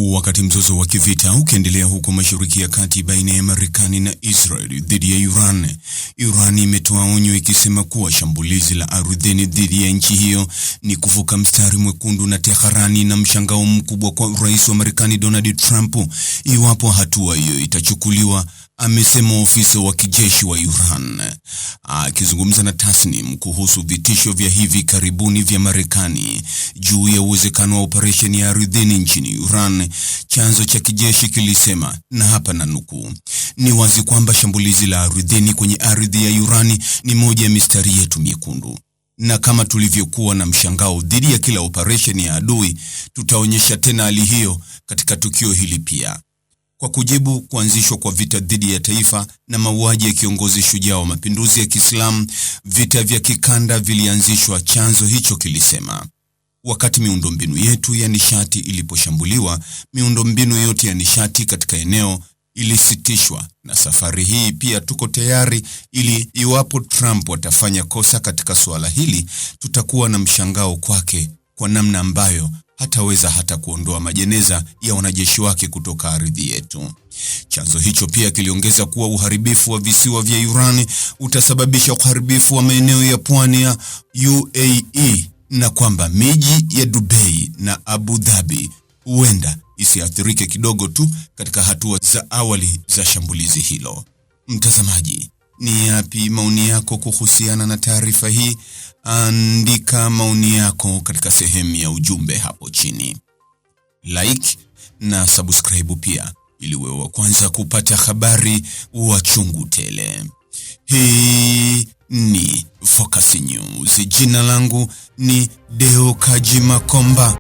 Wakati mzozo wa kivita ukiendelea huko Mashariki ya Kati baina ya Marekani na Israel dhidi ya Iran, Iran imetoa onyo ikisema kuwa shambulizi la ardhini dhidi ya nchi hiyo ni kuvuka mstari mwekundu na Tehran na mshangao mkubwa kwa Rais wa Marekani Donald Trump iwapo hatua hiyo itachukuliwa, amesema ofisa wa kijeshi wa Iran. Akizungumza na Tasnim kuhusu vitisho vya hivi karibuni vya Marekani juu ya uwezekano wa operesheni ya ardhini nchini Iran, chanzo cha kijeshi kilisema, na hapa nanukuu, "Ni wazi kwamba shambulizi la ardhini kwenye ardhi ya Iran ni moja ya mistari yetu miekundu. Na kama tulivyokuwa na mshangao dhidi ya kila operesheni ya adui, tutaonyesha tena hali hiyo katika tukio hili pia." Kwa kujibu kuanzishwa kwa vita dhidi ya taifa na mauaji ya kiongozi shujaa wa mapinduzi ya Kiislamu, vita vya kikanda vilianzishwa, chanzo hicho kilisema. Wakati miundombinu yetu ya nishati iliposhambuliwa, miundombinu yote ya nishati katika eneo ilisitishwa, na safari hii pia tuko tayari ili iwapo Trump atafanya kosa katika suala hili, tutakuwa na mshangao kwake kwa namna ambayo hataweza hata kuondoa majeneza ya wanajeshi wake kutoka ardhi yetu. Chanzo hicho pia kiliongeza kuwa uharibifu wa visiwa vya Iran utasababisha uharibifu wa maeneo ya pwani ya UAE na kwamba miji ya Dubai na Abu Dhabi huenda isiathirike kidogo tu katika hatua za awali za shambulizi hilo. Mtazamaji, ni yapi maoni yako kuhusiana na taarifa hii? Andika maoni yako katika sehemu ya ujumbe hapo chini. Like na subscribe pia ili uwe wa kwanza kupata habari wa chungu tele. Hii ni Focus News. Jina langu ni Deo Kaji Makomba.